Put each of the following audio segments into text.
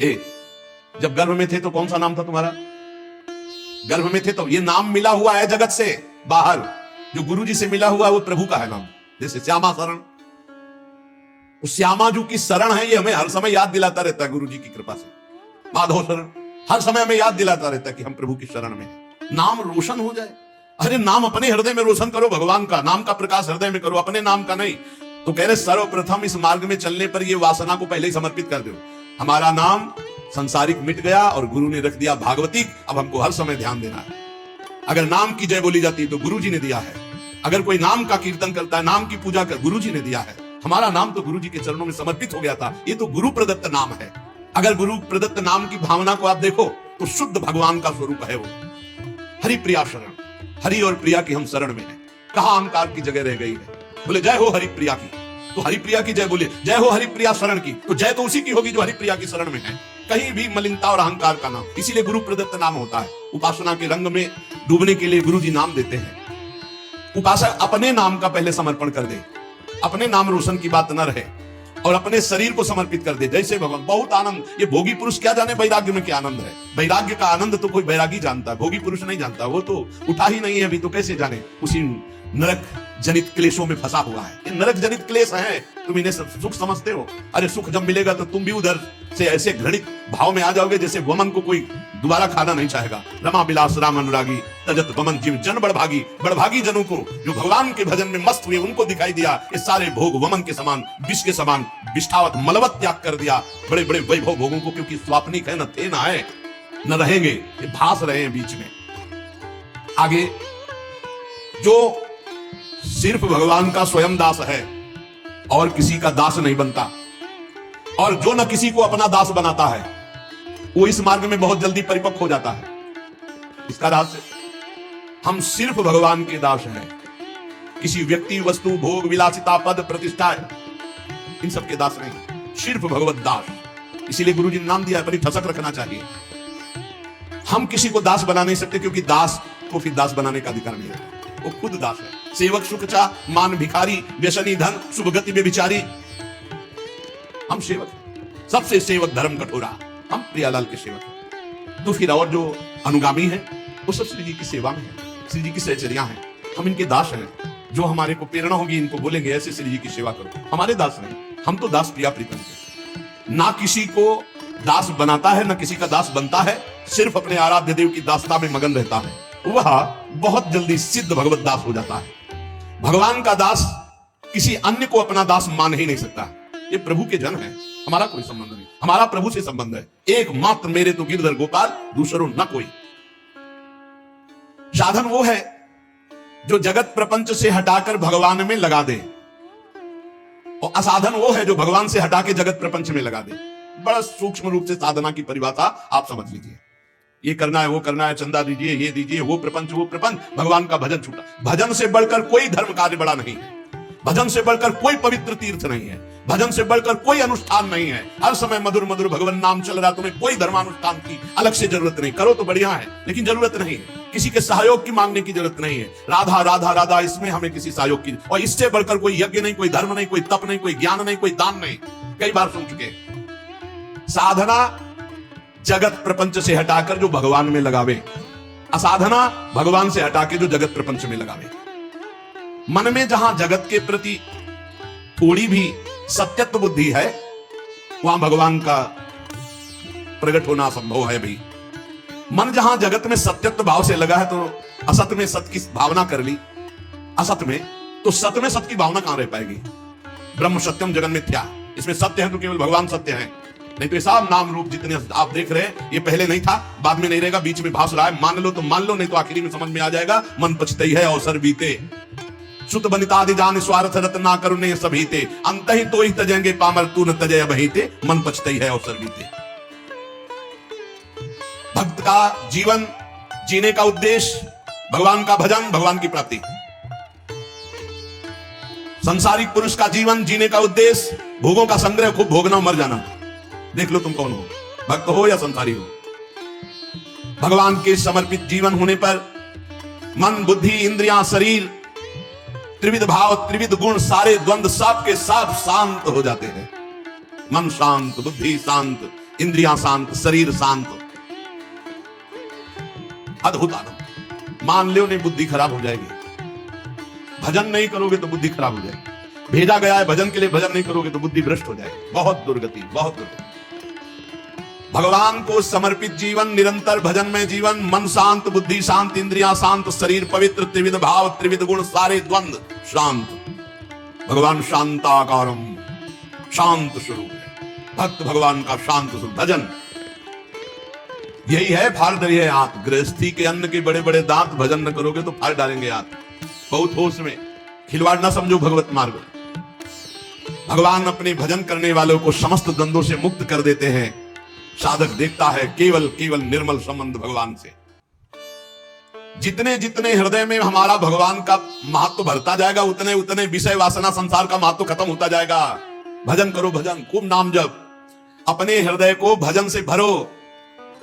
हे, जब गर्भ में थे तो कौन सा नाम था तुम्हारा? गर्भ में थे तो ये नाम मिला हुआ है जगत से बाहर, जो गुरु जी से मिला हुआ है वो प्रभु का है नाम। जैसे श्यामा शरण, उस श्यामा जी की शरण है, ये हमें हर समय याद दिलाता रहता है गुरु जी की कृपा से। माधव शरण हर समय हमें याद दिलाता रहता है कि हम प्रभु की शरण में हैं। नाम रोशन हो जाए, अरे नाम अपने हृदय में रोशन करो, भगवान का नाम का प्रकाश हृदय में करो, अपने नाम का नहीं। तो कह रहे सर्वप्रथम इस मार्ग में चलने पर ये वासना को पहले ही समर्पित कर दो। हमारा नाम संसारिक मिट गया और गुरु ने रख दिया भागवतिक। अब हमको हर समय ध्यान देना है। अगर नाम की जय बोली जाती है तो गुरु जी ने दिया है। अगर कोई नाम का कीर्तन करता है, नाम की पूजा कर, गुरु जी ने दिया है। हमारा नाम तो गुरु जी के चरणों में समर्पित हो गया था। ये तो गुरु प्रदत्त नाम है। अगर गुरु प्रदत्त नाम की भावना को आप देखो तो शुद्ध भगवान का स्वरूप है वो। हरि प्रिया शरण, हरि और प्रिया की हम शरण में हैं। कहां अहंकार की जगह रह गई है? बोले जय हो हरि प्रिया की, तो हरि प्रिया की जय बोले, जय हो हरि प्रिया शरण की, तो जय तो उसी की होगी जो हरि प्रिया की शरण में है। कहीं भी मलिनता और अहंकार का नाम, इसीलिए गुरु प्रदत्त नाम होता है। उपासना के रंग में डूबने के लिए गुरु जी नाम देते हैं। उपासक अपने नाम का पहले समर्पण कर दे, अपने नाम रोशन की बात न रहे और अपने शरीर को समर्पित कर दे। जैसे भगवान बहुत आनंद, ये भोगी पुरुष क्या जाने वैराग्य में क्या आनंद है। वैराग्य का आनंद तो कोई वैरागी जानता है, भोगी पुरुष नहीं जानता। वो तो उठा ही नहीं है अभी, तो कैसे जाने? उसी नरक जनित क्लेशों में फंसा हुआ है। ये नरक जनित क्लेश है, तुम इन्हें सुख समझते हो। अरे सुख जब मिलेगा तो तुम भी उधर से ऐसे घृणित भाव में आ जाओगे जैसे वमन को कोई दोबारा खाना नहीं चाहेगा। रमा बिलास राम अनुरागी तजत वमन जीव जन बड़भागी। बड़भागी जनों को जो भगवान के भजन में मस्त हुए उनको दिखाई दिया ये सारे भोग वमन के समान, विष के समान विष्ठावत मलवत त्याग कर दिया बड़े बड़े वैभव भोगों को, क्योंकि स्वाप्निक है, न थे न है न रहेंगे, ये भास रहे हैं बीच में। आगे जो सिर्फ भगवान का स्वयं दास है और किसी का दास नहीं बनता, और जो न किसी को अपना दास बनाता है, वो इस मार्ग में बहुत जल्दी परिपक्व हो जाता है। इसका रहस्य, हम सिर्फ भगवान के दास हैं। किसी व्यक्ति, वस्तु, भोग, विलासिता, पद, प्रतिष्ठा, इन सब के दास नहीं, सिर्फ भगवत दास। इसीलिए गुरु जी ने नाम दिया है, पर ठसक रखना चाहिए। हम किसी को दास बना नहीं सकते, क्योंकि दास को फिर दास बनाने का अधिकार नहीं है, वो खुद दास है। सेवक सुख चा, मान भिखारी, व्यसनी धन, शुभ गति में विचारी। हम सेवक हैं, सबसे सेवक धर्म कठोरा, हम प्रियालाल के सेवक हैं। तो फिर और जो अनुगामी हैं वो सब श्री जी की सेवा में है, श्री जी की सहचर्या हैं। हम इनके दास हैं। जो हमारे को प्रेरणा होगी इनको बोलेंगे ऐसे श्री जी की सेवा करो, हमारे दास नहीं, हम तो दास प्रिया प्रीतम के। ना किसी को दास बनाता है, ना किसी का दास बनता है, सिर्फ अपने आराध्य देव की दासता में मगन रहता है, वह बहुत जल्दी सिद्ध भगवत दास हो जाता है। भगवान का दास किसी अन्य को अपना दास मान ही नहीं सकता। ये प्रभु के जन है, हमारा कोई संबंध नहीं, हमारा प्रभु से संबंध है। एकमात्र मेरे तो गिरधर गोपाल, दूसरों न कोई। साधन वो है जो जगत प्रपंच से हटाकर भगवान में लगा दे, और असाधन वो है जो भगवान से हटा के जगत प्रपंच में लगा दे। बड़ा सूक्ष्म रूप से साधना की परिभाषा आप समझ लीजिए। ये करना है, वो करना है, चंदा दीजिए, ये दीजिए, वो प्रपंच, वो प्रपंच, भगवान का भजन छूटा। भजन से बढ़कर कोई धर्म कार्य बड़ा नहीं है, भजन से बढ़कर कोई पवित्र तीर्थ नहीं है, भजन से बढ़कर कोई अनुष्ठान नहीं है। हर समय मधुर मधुर भगवान नाम चल रहा, तुम्हें कोई धर्मानुष्ठान की अलग से जरूरत नहीं। करो तो बढ़िया है, लेकिन जरूरत नहीं है, किसी के सहयोग की मांगने की जरूरत नहीं है। राधा राधा राधा, इसमें हमें किसी सहयोग की, और इससे बढ़कर कोई यज्ञ नहीं, कोई धर्म नहीं, कोई तप नहीं, कोई ज्ञान नहीं, कोई दान नहीं। कई बार सुन चुके। साधना जगत प्रपंच से हटाकर जो भगवान में लगावे, असाधना भगवान से हटा के जो जगत प्रपंच में लगावे। मन में जहां जगत के प्रति थोड़ी भी सत्यत्व बुद्धि है, वहां भगवान का प्रकट होना असंभव है भाई। मन जहां जगत में सत्यत्व भाव से लगा है, तो असत में सत की भावना कर ली, असत में, तो सत में सत की भावना कहां रह पाएगी? ब्रह्म सत्यम जगन मिथ्या, इसमें सत्य है तो केवल भगवान सत्य है, नहीं तो ये सब नाम रूप जितने आप देख रहे हैं, ये पहले नहीं था, बाद में नहीं रहेगा, बीच में भास रहा है। मान लो तो मान लो, नहीं तो आखिरी में समझ में आ जाएगा। मन पछतई है अवसर बीते, सुत बनितादि जान स्वार्थ रत ना करुणे सभीते, अंत ही तो ही तजेंगे पामर तू न तजय बहीते, मन पछतई है अवसर बीते। भक्त का जीवन जीने का उद्देश्य भगवान का भजन, भगवान की प्राप्ति। संसारिक पुरुष का जीवन जीने का उद्देश्य भोगों का संग्रह, खूब भोगना, मर जाना। देख लो तुम कौन हो, भक्त हो या संसारी हो। भगवान के समर्पित जीवन होने पर मन, बुद्धि, इंद्रियां, शरीर, त्रिविध भाव, त्रिविध गुण, सारे द्वंद्व सब के सब शांत हो जाते हैं। मन शांत, बुद्धि शांत, इंद्रियां शांत, शरीर शांत, अद्भुत आनंद। मान लो नहीं बुद्धि खराब हो जाएगी, भजन नहीं करोगे तो बुद्धि खराब हो जाएगी। भेजा गया है भजन के लिए, भजन नहीं करोगे तो बुद्धि भ्रष्ट हो जाएगी। बहुत दुर्गति, बहुत दुर्गति। भगवान को समर्पित जीवन, निरंतर भजन में जीवन, मन शांत, बुद्धि शांत, इंद्रियां शांत, शरीर पवित्र, त्रिविध भाव, त्रिविध गुण, सारे द्वंद्व शांत। भगवान शांताकारम, शांत स्वरूप है। भक्त भगवान का शांत स्वरूप। भजन यही है, फाड़ दिए हाथ। गृहस्थी के अन्न के बड़े बड़े दांत, भजन न करोगे तो फाड़ डालेंगे हाथ। बहुत होश में, खिलवाड़ न समझो भगवत मार्ग। भगवान अपने भजन करने वालों को समस्त द्वंद्वों से मुक्त कर देते हैं। साधक देखता है केवल केवल निर्मल संबंध भगवान से। जितने जितने हृदय में हमारा भगवान का महत्व भरता जाएगा, उतने उतने विषय वासना संसार का महत्व खत्म होता जाएगा। भजन करो, भजन, खूब नाम जप, अपने हृदय को भजन से भरो।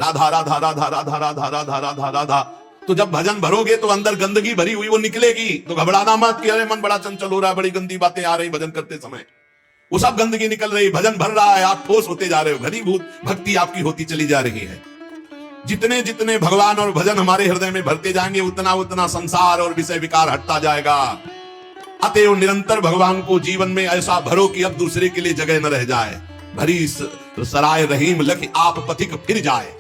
राधा राधा राधा राधा राधा राधा राधा राधा। तो जब भजन भरोगे तो अंदर गंदगी भरी हुई वो निकलेगी। तो घबराना मत कि अरे मन बड़ा चंचल हो रहा है, बड़ी गंदी बातें आ रही भजन करते समय। वो सब गंदगी निकल रही, भजन भर रहा है, आप ठोस होते जा रहे हो, घनीभूत भक्ति आपकी होती चली जा रही है। जितने जितने भगवान और भजन हमारे हृदय में भरते जाएंगे, उतना उतना संसार और विषय विकार हटता जाएगा। अतएव निरंतर भगवान को जीवन में ऐसा भरो कि अब दूसरे के लिए जगह न रह जाए। भरी सराय रहीम लख आप पथिक फिर जाए।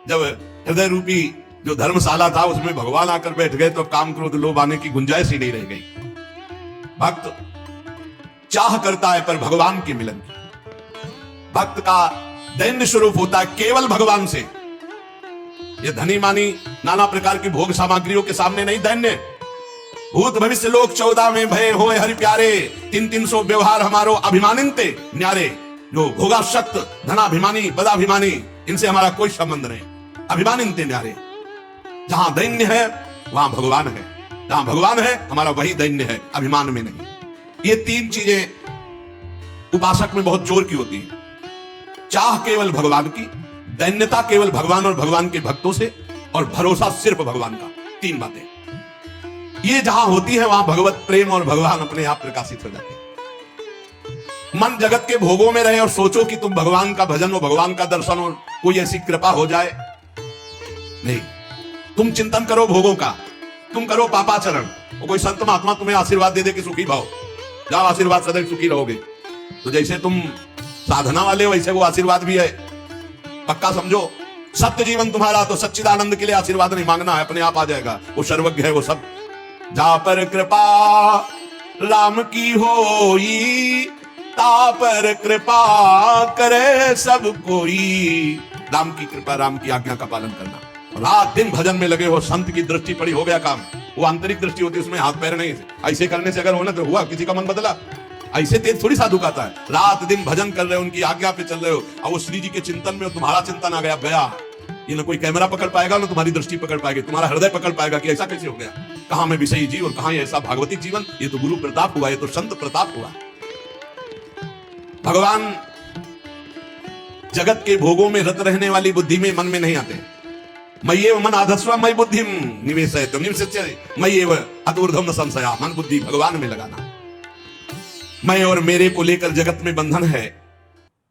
जब हृदय रूपी जो धर्मशाला था उसमें भगवान आकर बैठ गए तो काम क्रोध लोभ आने की गुंजाइश ही नहीं रह गई। भक्त चाह करता है पर भगवान के मिलन की। भक्त का दैन्य स्वरूप होता है केवल भगवान से। ये धनी मानी नाना प्रकार की भोग सामग्रियों के सामने नहीं दैन्य। भूत भविष्य लोक 14 में भय होए हरि प्यारे, 300 व्यवहार हमारो अभिमानिनते न्यारे। जो भोगाशक्त, धनाभिमानी, पदाभिमानी, इनसे हमारा कोई संबंध नहीं। अभिमानिनते न्यारे। जहां दैन्य है वहां भगवान है, जहां भगवान है हमारा वही दैन्य है, अभिमान में नहीं। ये तीन चीजें उपासक में बहुत जोर की होती है। चाह केवल भगवान की, दैन्यता केवल भगवान और भगवान के भक्तों से, और भरोसा सिर्फ भगवान का। तीन बातें ये जहां होती है वहां भगवत प्रेम और भगवान अपने आप प्रकाशित हो जाते हैं। मन जगत के भोगों में रहे और सोचो कि तुम भगवान का भजन और भगवान का दर्शन और कोई ऐसी कृपा हो जाए, नहीं। तुम चिंतन करो भोगों का, तुम करो पापाचरण, और कोई संत महात्मा तुम्हें आशीर्वाद दे दे कि सुखी भाव, जाओ आशीर्वाद सदैव सुखी रहोगे। तो जैसे तुम साधना वाले हो वैसे वो आशीर्वाद भी है, पक्का समझो। सत्य जीवन तुम्हारा तो सच्चिदानंद के लिए आशीर्वाद नहीं मांगना है, अपने आप आ जाएगा। वो सर्वज्ञ है, वो सब। जा पर कृपा राम की होई, ता पर कृपा करे सब कोई। राम की कृपा, राम की आज्ञा का पालन करना। रात दिन भजन में लगे हो, संत की दृष्टि पड़ी, हो गया काम। वो आंतरिक दृष्टि होती है, उसमें हाथ पैर नहीं। ऐसे करने से अगर होना तो हुआ, किसी का मन बदला। ऐसे तेज थोड़ी साधु कहता है। रात दिन भजन कर रहे हो, उनकी आज्ञा पे चल रहे हो, और वो श्री जी के चिंतन में तुम्हारा चिंतन आ गया, गया। ये ना कोई कैमरा पकड़ पाएगा, ना तुम्हारी दृष्टि पकड़ पाएगी, तुम्हारा हृदय पकड़ पाएगा कि ऐसा कैसे हो गया। कहां में विषयी जीव और कहां ऐसा भागवतिक जीवन। ये तो गुरु प्रताप हुआ, ये तो संत प्रताप हुआ। भगवान जगत के भोगों में रत रहने वाली बुद्धि में, मन में नहीं आते। मय्येव मन आधस्व मयि बुद्धिम निवेशयतु निवेशय मय्येव अतुर्धम न संशया। मन बुद्धि भगवान में लगाना। मैं और मेरे को लेकर जगत में बंधन है,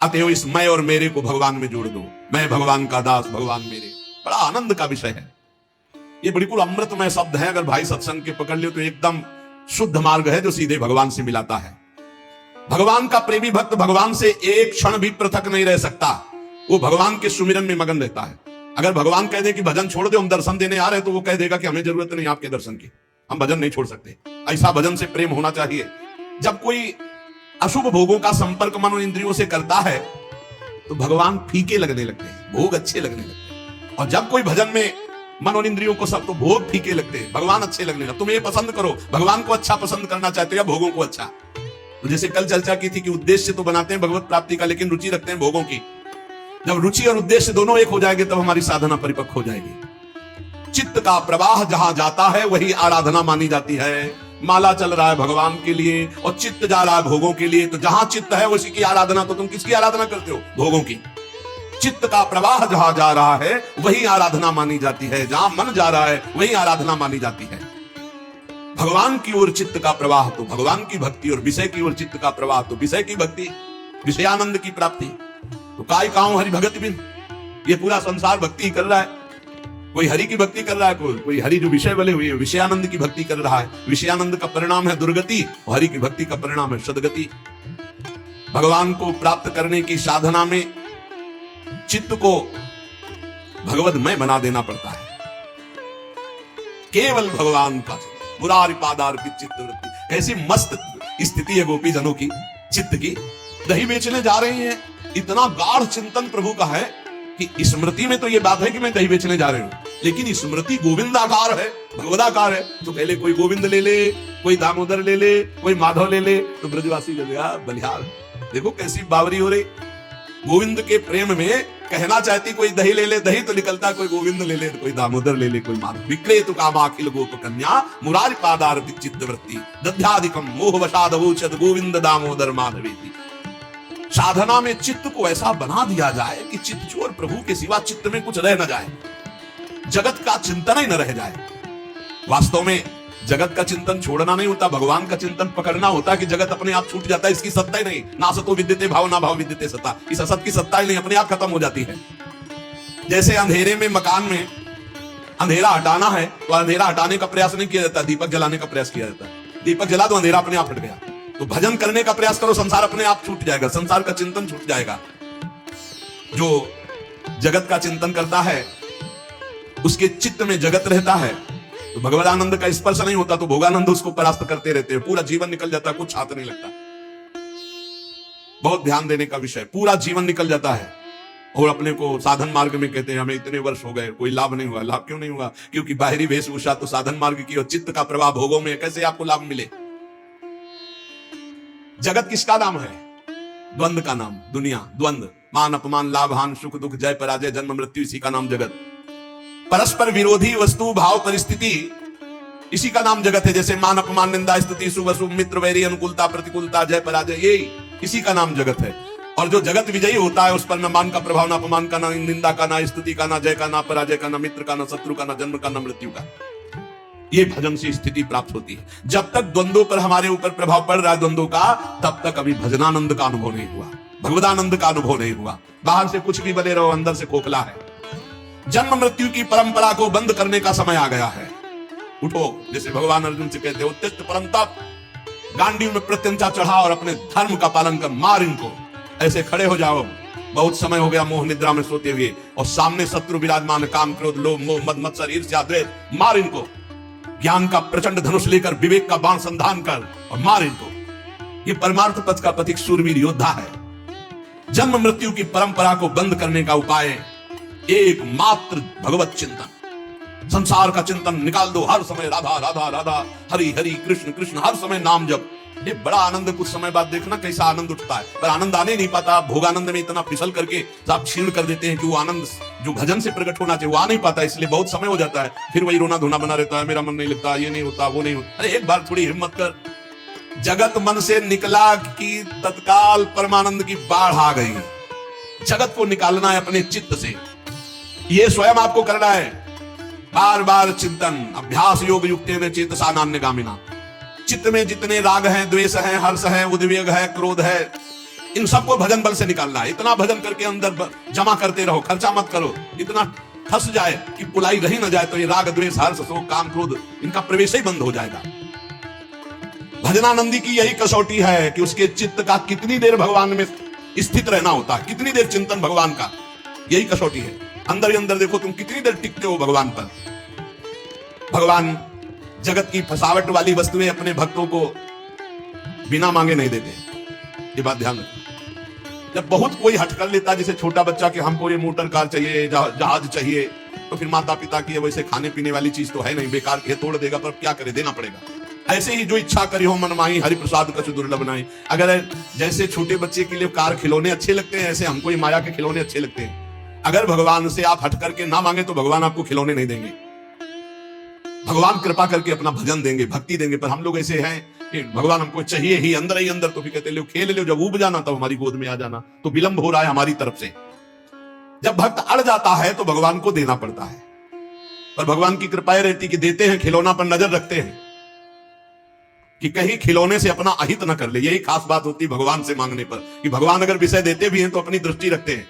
अतएव इस मैं और मेरे को भगवान में जोड़ दो। मैं भगवान का दास, भगवान मेरे। बड़ा आनंद का विषय है ये, बिल्कुल अमृतमय शब्द है। अगर भाई सत्संग के पकड़ लियो तो एकदम शुद्ध मार्ग है जो सीधे भगवान से मिलाता है। भगवान का प्रेमी भक्त भगवान से एक क्षण भी पृथक नहीं रह सकता। वो भगवान के सुमिरन में मगन रहता है। अगर भगवान कह दे कि भजन छोड़ दो, हम दर्शन देने आ रहे हैं, तो वो कह देगा कि हमें जरूरत नहीं आपके दर्शन की, हम भजन नहीं छोड़ सकते। ऐसा भजन से प्रेम होना चाहिए। जब कोई अशुभ भोगों का संपर्क मन और इंद्रियों से करता है तो भगवान फीके लगने लगते हैं, भोग अच्छे लगने लगते हैं। और जब कोई भजन में मन और इंद्रियों को सब, तो भोग फीके लगते हैं, भगवान अच्छे लगने लगते। तुम ये पसंद करो, भगवान को अच्छा पसंद करना चाहते हो या भोगों को अच्छा। तो जैसे कल चर्चा की थी कि उद्देश्य तो बनाते हैं भगवत प्राप्ति का, लेकिन रुचि रखते हैं भोगों की। जब रुचि और उद्देश्य दोनों एक हो जाएंगे तब हमारी साधना परिपक्व हो जाएगी। चित्त का प्रवाह जहां जाता है वही आराधना मानी जाती है। माला चल रहा है भगवान के लिए और चित्त जा रहा है भोगों के लिए, तो जहां चित्त है उसी की आराधना। तो तुम किसकी आराधना करते हो? भोगों की। चित्त का प्रवाह जहां जा रहा है वही आराधना मानी जाती है। जहां मन जा रहा है वही आराधना मानी जाती है। भगवान की ओर चित्त का प्रवाह तो भगवान की भक्ति, और विषय की ओर चित्त का प्रवाह तो विषय की भक्ति, विषयानंद की प्राप्ति। तो काय काऊ हरि भगत बिन, ये पूरा संसार भक्ति कर रहा है, कोई हरि की भक्ति कर रहा है, कोई हरि जो विषय बने हुए विषयानंद की भक्ति कर रहा है। विषयानंद का परिणाम है दुर्गति और हरि की भक्ति का परिणाम है सदगति। भगवान को प्राप्त करने की साधना में चित्त को भगवतमय बना देना पड़ता है। केवल भगवान का मुरारी पादार्पित चित्त वृत्ति, ऐसी मस्त स्थिति है गोपी जनों की चित्त की। दही बेचने जा रहे हैं, इतना गाढ़ चिंतन प्रभु का है कि स्मृति में तो ये बात है कि मैं दही बेचने जा रही हूं, लेकिन स्मृति गोविंदाकार है, भगवदाकार है। तो पहले कोई गोविंद ले ले, कोई दामोदर ले ले, कोई माधव ले ले, तो ब्रजवासी बलिहार देखो कैसी बावरी हो रही। गोविंद के प्रेम में कहना चाहती कोई दही ले ले, दही तो निकलता कोई गोविंद ले ले, कोई दामोदर ले ले, कोई माधव। विक्रे तो काम अखिल गोप कन्या मुरारी पादार्पित चित्त वृत्ति दध्याधिकम मोह वशादवोचद गोविंद दामोदर माधवेति। साधना में चित्त को ऐसा बना दिया जाए कि चित्त चोर प्रभु के सिवा चित्त में कुछ रह न जाए, जगत का चिंतन ही न रह जाए। वास्तव में जगत का चिंतन छोड़ना नहीं होता, भगवान का चिंतन पकड़ना होता कि जगत अपने आप छूट जाता है, इसकी सत्ता ही नहीं। ना सतो विद्यते भाव, ना भाव विद्यते सत्ता, इस असत की सत्ता ही नहीं, अपने आप खत्म हो जाती है। जैसे अंधेरे में मकान में अंधेरा हटाना है तो अंधेरा हटाने का प्रयास नहीं किया जाता, दीपक जलाने का प्रयास किया जाता है। दीपक जला दो अंधेरा अपने आप हट गया। तो भजन करने का प्रयास करो, संसार अपने आप छूट जाएगा, संसार का चिंतन छूट जाएगा। जो जगत का चिंतन करता है उसके चित्त में जगत रहता है, तो भगवदानंद का स्पर्श नहीं होता तो भोगानंद उसको परास्त करते रहते हैं। पूरा जीवन निकल जाता है, कुछ हाथ नहीं लगता। बहुत ध्यान देने का विषय, पूरा जीवन निकल जाता है और अपने को साधन मार्ग में कहते हैं हमें इतने वर्ष हो गए, कोई लाभ नहीं हुआ। लाभ क्यों नहीं हुआ? क्योंकि बाहरी वेशभूषा तो साधन मार्ग की और चित्त का प्रभाव भोगों में, कैसे आपको लाभ मिले? जगत किसका नाम है? द्वंद का नाम, दुनिया द्वंद, मान अपमान, लाभ हान, सुख दुख, जय पराजय, जन्म मृत्यु, इसी का नाम जगत। परस्पर विरोधी वस्तु भाव परिस्थिति, इसी का नाम जगत है। जैसे मान अपमान, निंदा स्तुति, शुभ अशुभ, मित्र वैरी, अनुकूलता प्रतिकूलता, जय पराजय, ये इसी का नाम जगत है। और जो जगत विजयी होता है उस पर न मान का प्रभाव, ना अपमान का, ना निंदा का, ना स्तुति का, ना जय का, ना पराजय का, ना मित्र का, ना शत्रु का, ना जन्म का, ना मृत्यु का। ये भजन से स्थिति प्राप्त होती है। जब तक द्वंद्वों पर हमारे ऊपर प्रभाव पड़ रहा है द्वंद्वों का, तब तक अभी भजनानंद का अनुभव नहीं हुआ, भगवदानंद का अनुभव नहीं हुआ। बाहर से कुछ भी बने रहो, अंदर से खोखला है। जन्म मृत्यु की परंपरा को बंद करने का समय आ गया है। उठो, जैसे भगवान अर्जुन से कहते उत्तिष्ठ परम तप, गांडीव में प्रत्यंचा चढ़ा और अपने धर्म का पालन कर, मार इनको। ऐसे खड़े हो जाओ, बहुत समय हो गया मोह निद्रा में सोते हुए, और सामने शत्रु विराजमान, काम क्रोध लोभ मोह मद मत्सर ईर्ष्या द्वेष, मार इनको। ज्ञान का प्रचंड धनुष लेकर विवेक का बाण संधान कर और मार इनको। ये परमार्थ पथ का पथिक शूरवीर योद्धा है। जन्म मृत्यु की परंपरा को बंद करने का उपाय एकमात्र भगवत चिंतन। संसार का चिंतन निकाल दो, हर समय राधा राधा राधा, हरि हरि, कृष्ण कृष्ण, हर समय नाम जप। ये बड़ा आनंद, कुछ समय बाद देखना कैसा आनंद उठता है। पर आनंद आने नहीं पाता, भोगानंद में इतना फिसल करके आप क्षीण कर देते हैं कि वो आनंद जो भजन से प्रकट होना चाहिए वो आ नहीं पाता, इसलिए बहुत समय हो जाता है। फिर वही रोना धोना बना रहता है, मेरा मन नहीं लगता, ये नहीं होता, वो नहीं होता। अरे एक बार थोड़ी हिम्मत कर। जगत मन से निकला कि तत्काल परमानंद की बाढ़ आ गई। जगत को निकालना है अपने चित्त से, ये स्वयं आपको करना है। बार बार चिंतन, अभ्यास योग युक्तेन चेतसा नान्यगामिना। चित्त में जितने राग हैं, द्वेष है, हर्ष है, उद्वेग है, क्रोध है, इन सबको भजन बल से निकालना है। इतना भजन करके अंदर जमा करते रहो, खर्चा मत करो। इतना फंस जाए कि पुलाई रही ना जाए तो ये राग द्वेष हर्ष शोक काम क्रोध, इनका प्रवेश ही बंद हो जाएगा। भजनानंदी की यही कसौटी है कि उसके चित्त का कितनी देर भगवान में स्थित रहना होता है, कितनी देर चिंतन भगवान का, यही कसौटी है। अंदर ही अंदर देखो तुम कितनी देर टिकते हो भगवान पर। भगवान जगत की फसावट वाली वस्तुएं अपने भक्तों को बिना मांगे नहीं देते, ये बात ध्यान रखो। जब बहुत कोई हट कर लेता, जैसे छोटा बच्चा कि हमको ये मोटर कार चाहिए, जहाज चाहिए, तो फिर माता पिता की वैसे खाने पीने वाली चीज तो है नहीं, बेकार के तोड़ देगा, पर क्या करे, देना पड़ेगा। ऐसे ही जो इच्छा करी हो मन माही, हरि प्रसाद कछु दुर्लभ नहीं। अगर जैसे छोटे बच्चे के लिए कार खिलौने अच्छे लगते हैं, ऐसे हमको ये माया के खिलौने अच्छे लगते हैं। अगर भगवान से आप हट करके ना मांगे तो भगवान आपको खिलौने नहीं देंगे। भगवान कृपा करके अपना भजन देंगे, भक्ति देंगे। पर हम लोग ऐसे हैं कि भगवान हमको चाहिए ही अंदर, तो फिर कहते लो खेल लो, जब ऊब जाना तब हमारी गोद में आ जाना। तो विलंब हो रहा है हमारी तरफ से। जब भक्त अड़ जाता है तो भगवान को देना पड़ता है, पर भगवान की कृपा रहती कि देते हैं, खिलौना पर नजर रखते हैं। कि कहीं खिलौने से अपना अहित न कर ले। यही खास बात होती है भगवान से मांगने पर, कि भगवान अगर विषय देते भी हैं तो अपनी दृष्टि रखते हैं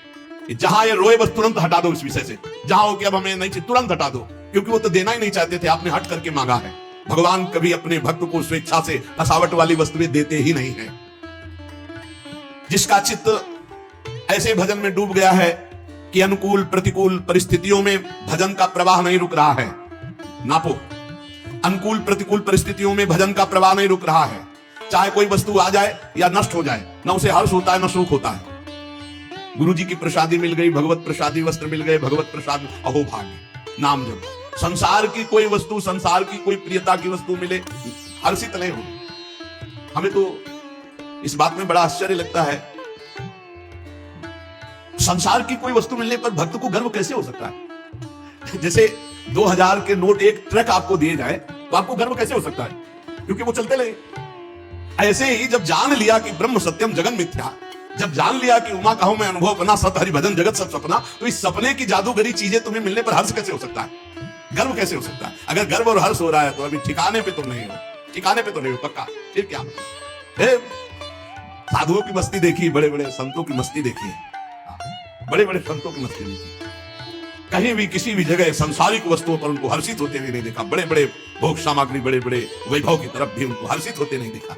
कि जहां ये रोए बस तुरंत हटा दो इस विषय से, जहां हो कि अब हमें नहीं चाहिए तुरंत हटा दो, क्योंकि वो तो देना ही नहीं चाहते थे, आपने हट करके मांगा है। भगवान कभी अपने भक्त को स्वेच्छा से फसावट वाली वस्तुएं देते ही नहीं है। जिसका चित्त ऐसे भजन में डूब गया है कि अनुकूल प्रतिकूल परिस्थितियों में भजन का प्रवाह नहीं रुक रहा है, नापो, अनुकूल प्रतिकूल परिस्थितियों में भजन का प्रवाह नहीं रुक रहा है। चाहे कोई वस्तु आ जाए या नष्ट हो जाए, न उसे हर्ष होता है न सुख होता है। गुरु जी की प्रसादी मिल गई, भगवत प्रसादी वस्त्र मिल गए, भगवत प्रसाद अहो भाग्य, नाम जब। संसार की कोई वस्तु, संसार की कोई प्रियता की वस्तु मिले, हर्षित नहीं हो। हमें तो इस बात में बड़ा आश्चर्य लगता है, संसार की कोई वस्तु मिलने पर भक्त को गर्व कैसे हो सकता है। जैसे 2000 के नोट एक ट्रक आपको दिए जाए तो आपको गर्व कैसे हो सकता है, क्योंकि वो चलते रहे। ऐसे ही जब जान लिया कि ब्रह्म सत्यम जगन मिथ्या, जब जान लिया कि उमा कहो मैं अनुभव बना सत हरि भजन जगत सब सपना, तो इस सपने की जादूगरी चीजें तुम्हें मिलने पर हर्ष कैसे हो सकता है, गर्व कैसे हो सकता है। अगर गर्व और हर्ष हो रहा है तो अभी ठिकाने पे तुम नहीं हो, ठिकाने पे तो नहीं हो पक्का। फिर क्या साधुओं की मस्ती देखी, बड़े बड़े संतों की मस्ती देखी, बड़े बड़े संतों की मस्ती देखी, कहीं भी किसी भी जगह सांसारिक वस्तुओं पर उनको हर्षित होते हुए नहीं देखा। बड़े बड़े भोग सामग्री, बड़े बड़े वैभव की तरफ भी उनको हर्षित होते नहीं देखा।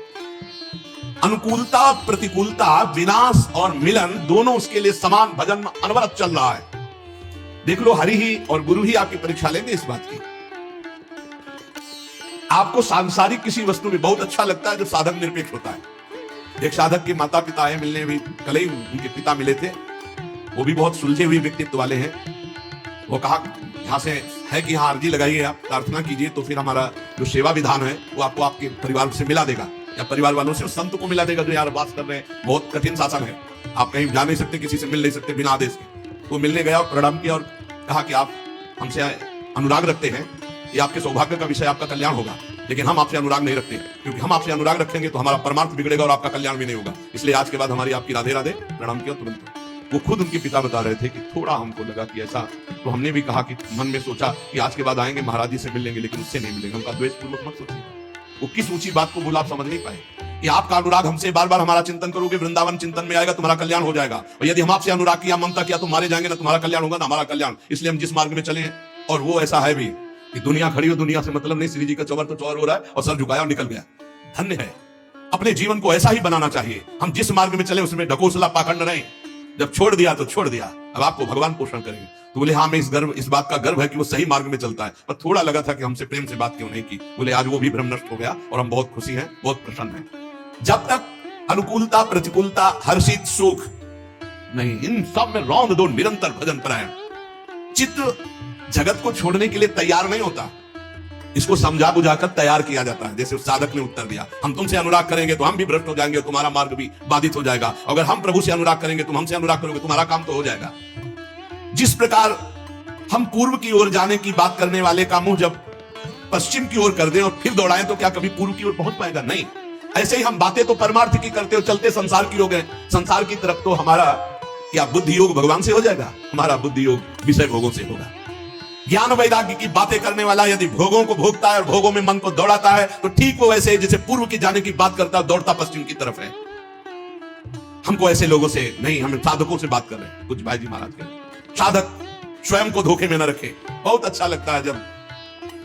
अनुकूलता प्रतिकूलता, विनाश और मिलन दोनों उसके लिए समान भजन अनवरत चल रहा है। देख लो, हरि ही और गुरु ही आपकी परीक्षा लेंगे इस बात की। आपको सांसारिक किसी वस्तु में बहुत अच्छा लगता है जो साधक निरपेक्ष होता है। एक साधक के माता पिता है मिलने, भी कल ही उनके पिता मिले थे, वो भी बहुत सुलझे हुए व्यक्तित्व वाले हैं। वो कहा यहाँ से है कि हाँ अर्जी लगाइए, आप प्रार्थना कीजिए तो फिर हमारा जो सेवा विधान है वो आपको आपके परिवार से मिला देगा, या परिवार वालों से संत को मिला देगा जो यार वास कर रहे हैं। बहुत कठिन शासन है, आप कहीं जा नहीं सकते, किसी से मिल नहीं सकते बिना आदेश के। वो मिलने गया, प्रणाम किया और कहा कि आप हमसे अनुराग रखते हैं, ये आपके सौभाग्य का विषय, आपका कल्याण होगा, लेकिन हम आपसे अनुराग नहीं रखते, क्योंकि हम आपसे अनुराग रखेंगे तो हमारा परमार्थ बिगड़ेगा और आपका कल्याण भी नहीं होगा। इसलिए आज के बाद हमारी आपकी राधे राधे, प्रणाम किया तुरंत। वो खुद उनके पिता बता रहे थे कि थोड़ा हमको लगा कि ऐसा, तो हमने भी कहा कि मन में सोचा कि आज के बाद आएंगे महाराज जी से मिल लेंगे, लेकिन उससे नहीं मिलेंगे। उनका द्वेष पूर्वक मत सोचिए, वो किस ऊंची बात को बोला आप समझ नहीं पाए कि आपका अनुराग हमसे बार बार हमारा चिंतन करोगे, वृंदावन चिंतन में आएगा, तुम्हारा कल्याण हो जाएगा। और यदि हम आपसे अनुराग किया, ममता किया तो मारे जाएंगे ना, तुम्हारा कल्याण होगा ना हमारा कल्याण। इसलिए हम जिस मार्ग में चले हैं, और वो ऐसा है भी कि दुनिया खड़ी हो, दुनिया से मतलब नहीं, श्री जी का चौवर तो चौवर हो रहा है और सर झुकाया और निकल गया। धन्य है, अपने जीवन को ऐसा ही बनाना चाहिए। हम जिस मार्ग में चले उसमें ढकोसला पाखंड नहीं, जब छोड़ दिया तो छोड़ दिया, अब आपको भगवान पोषण करेंगे। तो बोले हाँ, मैं इस बात का गर्व है कि वो सही मार्ग में चलता है, पर थोड़ा लगा था कि हमसे प्रेम से बात क्यों नहीं की। बोले आज वो भी भ्रम नष्ट हो गया और हम बहुत खुशी हैं, बहुत प्रसन्न हैं। जब तक अनुकूलता प्रतिकूलता हर्षित सुख नहीं, इन सब में रौंद दो निरंतर भजन परायण। चित्त जगत को छोड़ने के लिए तैयार नहीं होता, इसको समझा बुझाकर तैयार किया जाता है। जैसे उस साधक ने उत्तर दिया, हम तुमसे अनुराग करेंगे तो हम भी भ्रष्ट हो जाएंगे, तुम्हारा मार्ग भी बाधित हो जाएगा। अगर हम प्रभु से अनुराग करेंगे, तुम हमसे अनुराग करोगे, तुम्हारा काम तो हो जाएगा। जिस प्रकार हम पूर्व की ओर जाने की बात करने वाले का मुंह जब पश्चिम की ओर कर दें और फिर दौड़ाएं तो क्या कभी पूर्व की ओर पहुंच पाएगा? नहीं। ऐसे ही हम बातें तो परमार्थ की करते हो, चलते संसार की हो गए, संसार की तरफ तो हमारा क्या बुद्धि योग भगवान से हो जाएगा? हमारा बुद्धि योग विषय भोगों से होगा। ज्ञान वैराग्य की बातें करने वाला यदि भोगों को भोगता है और भोगों में मन को दौड़ाता है तो ठीक वो वैसे जैसे पूर्व की जाने की बात करता है, दौड़ता पश्चिम की तरफ है। हमको ऐसे लोगों से नहीं, हम साधकों से बात कर रहे हैं। कुछ भाई जी महाराज के साधक स्वयं को धोखे में न रखे। बहुत अच्छा लगता है जब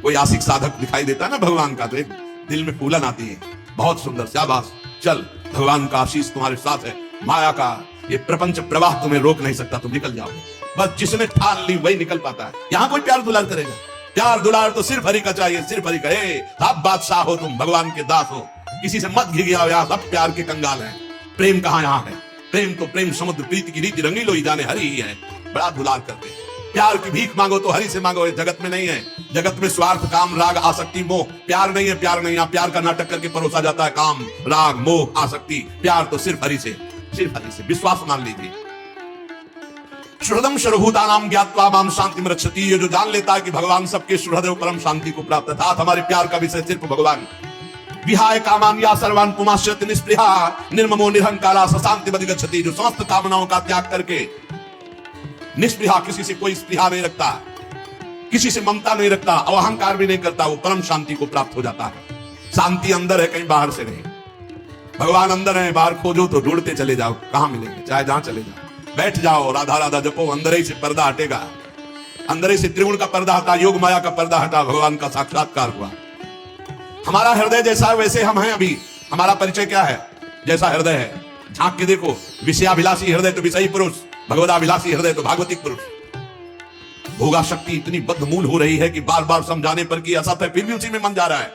कोई आशिक साधक दिखाई देता है ना भगवान का, तो एक दिल में फूलन आती है, बहुत सुंदर। शाबाश, चल भगवान का आशीष तुम्हारे साथ है, माया का ये प्रपंच प्रवाह तुम्हें रोक नहीं सकता, तुम निकल जाओ। बस जिसने ठान ली वही निकल पाता है। यहां कोई प्यार दुलार करेगा? प्यार दुलार तो सिर्फ हरि का चाहिए, सिर्फ हरि का। आप बादशाह हो, तुम भगवान के दास हो, किसी से मत घिघियाओ, यहाँ सब प्यार के कंगाल हैं। प्रेम कहाँ यहाँ है? प्रेम तो प्रेम समुद्र प्रीति की रीति रंगीलो ही जाने हरि ही है। बड़ा दुलार करते हैं। प्यार की भीख मांगो तो हरि से मांगो, जगत में नहीं है। जगत में स्वार्थ काम राग आसक्ति मोह, प्यार नहीं है। प्यार नहीं है, प्यार का नाटक करके परोसा जाता है काम राग मोह आसक्ति। प्यार तो सिर्फ हरि से, सिर्फ हरि से। विश्वास मान लीजिए। श्रुदम सर्वभूतानां ज्ञात्वा मां शांतिम रक्षति, ये जो जान लेता है कि भगवान सबके सुहृदय परम शांति को प्राप्त है। हमारे प्यार का विषय सिर्फ भगवान। विहाय कामान या सर्वान पुमाश्रित निस्पृहा निर्ममो निरहंकारा शांति बदि गच्छति, जो समस्त कामनाओं का त्याग करके निस्पृहा, किसी से कोई स्पृहा नहीं रखता, किसी से ममता नहीं रखता, अहंकार भी नहीं करता, वो परम शांति को प्राप्त हो जाता है। शांति अंदर है, कहीं बाहर से नहीं। भगवान अंदर है, बाहर खोजो तो ढूंढते चले जाओ, कहां मिलेंगे? चाहे जहां चले जाओ, बैठ जाओ, राधा राधा जपो, अंदर ही से पर्दा हटेगा। अंदर ही से त्रिगुण का पर्दा हटा, योग माया का पर्दा हटा, भगवान का साक्षात्कार हुआ। हमारा हृदय जैसा है वैसे हम हैं। अभी हमारा परिचय क्या है? जैसा हृदय है, झांक के देखो। विषयाभिलाषी हृदय तो विषयी पुरुष, भगवदाभिलाषी हृदय तो भागवतिक पुरुष। भोगा शक्ति इतनी बद्धमूल हो रही है कि बार बार समझाने पर कि असत है, फिर भी उसी में मन जा रहा है।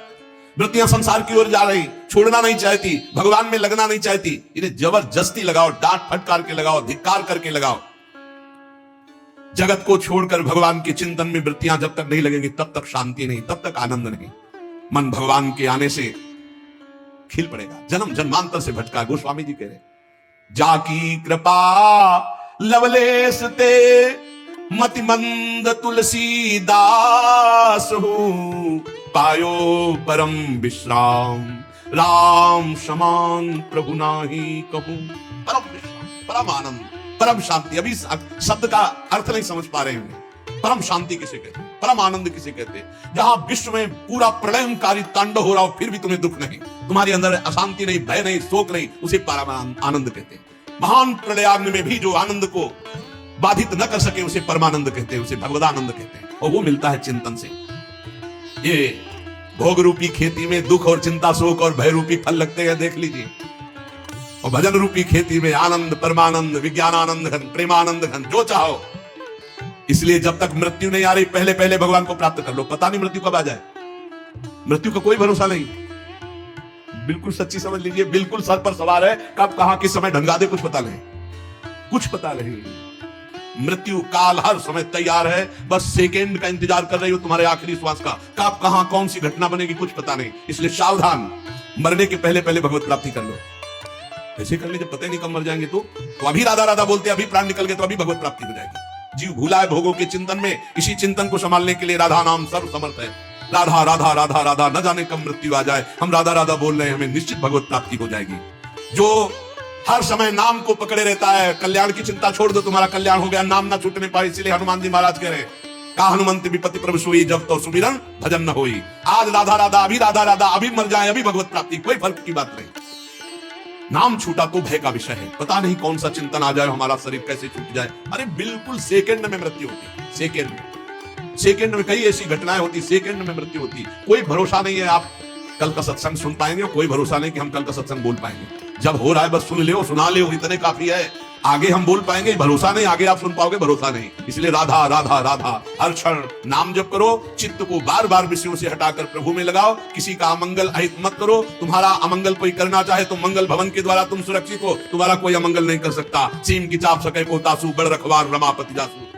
वृत्तियां संसार की ओर जा रही, छोड़ना नहीं चाहती, भगवान में लगना नहीं चाहती। इन्हें जबरदस्ती लगाओ, डांट फटकार के लगाओ, धिक्कार करके लगाओ। जगत को छोड़कर भगवान के चिंतन में वृत्तियां जब तक नहीं लगेंगी तब तक शांति नहीं, तब तक आनंद नहीं। मन भगवान के आने से खिल पड़ेगा। जन्म जन्मांतर से भटका, गोस्वामी जी कह रहे, जाकी कृपा लवलेश ते मतिमंद तुलसीदास हूं, पायो परम विश्राम, राम समान प्रभु नाही कहूं। परम विश्राम, परम आनंद, परम शांति। अभी शब्द का अर्थ नहीं समझ पा रहे हैं। परम शांति किसे कहते हैं? परम आनंद किसे कहते हैं? जहां विश्व में पूरा प्रलयंकारी तांडव हो रहा हो फिर भी तुम्हें दुख नहीं, तुम्हारे अंदर अशांति नहीं, भय नहीं, शोक नहीं, उसे परम आनंद कहते हैं। महान प्रलयाग्नि में भी जो आनंद को बाधित न कर सके उसे परमानंद कहते हैं, उसे भगवदानंद कहते हैं। और वो मिलता है चिंतन से। ये भोग रूपी खेती में दुख और चिंता, शोक और भय रूपी फल लगते हैं, देख लीजिए। और भजन रूपी खेती में आनंद, परमानंद, विज्ञानानंद घन, प्रेमानंद घन, जो चाहो। इसलिए जब तक मृत्यु नहीं आ रही पहले पहले भगवान को प्राप्त कर लो। पता नहीं मृत्यु कब आ जाए, मृत्यु का कोई भरोसा नहीं। बिल्कुल सच्ची समझ लीजिए, बिल्कुल सर पर सवार है, कब कहां किस समय ढंगा दे कुछ पता नहीं, कुछ पता नहीं। मृत्यु काल हर समय तैयार है, बस सेकेंड का इंतजार कर रही हो, तुम्हारे आखिरी श्वास का। कब कहां कौन सी घटना बनेगी कुछ पता नहीं। इसलिए सावधान, मरने के पहले पहले भगवत प्राप्ति कर लो। ऐसे कर लीजिए, पता ही नहीं कब मर जाएंगे। तो अभी राधा राधा बोलते, अभी प्राण निकल गए तो अभी भगवत प्राप्ति हो जाएगी। जीव भूला है भोगों के चिंतन में, इसी चिंतन को संभालने के लिए राधा नाम सर्व समर्थ है। राधा राधा राधा राधा, न जाने कब मृत्यु आ जाए, हम राधा राधा बोल रहे हैं, हमें निश्चित भगवत प्राप्ति हो जाएगी। जो हर समय नाम को पकड़े रहता है, कल्याण की चिंता छोड़ दो, तुम्हारा कल्याण हो गया, नाम ना छूटने पाए। इसलिए हनुमान जी महाराज कह रहे, का हनुमंत विपत्ति प्रभु सोई, जब तो सुमिरन भजन न होई। आज राधा राधा, अभी राधा राधा, अभी मर जाए अभी भगवत प्राप्ति, कोई फर्क की बात नहीं। नाम छूटा तो भय का विषय है, पता नहीं कौन सा चिंतन आ जाए, हमारा शरीर कैसे छूट जाए। अरे बिल्कुल सेकंड में मृत्यु होती, सेकंड में, सेकंड में कई ऐसी घटनाएं होती, सेकंड में मृत्यु होती। कोई भरोसा नहीं है आप कल का सत्संग सुन पाएंगे, कोई भरोसा नहीं कि हम कल का सत्संग बोल पाएंगे। जब हो रहा है बस सुन ले, सुना ले, इतने काफी है। आगे हम बोल पाएंगे भरोसा नहीं, आगे आप सुन पाओगे भरोसा नहीं। इसलिए राधा राधा राधा, हर क्षण नाम जप करो, चित्त को बार बार विषयों से हटाकर प्रभु में लगाओ। किसी का अमंगल अहित मत करो। तुम्हारा अमंगल कोई करना चाहे तो मंगल भवन के द्वारा तुम सुरक्षित हो, तुम्हारा कोई अमंगल नहीं कर सकता। सीम की चाप सके को तासु, बड़ रखवार रमापति जासु।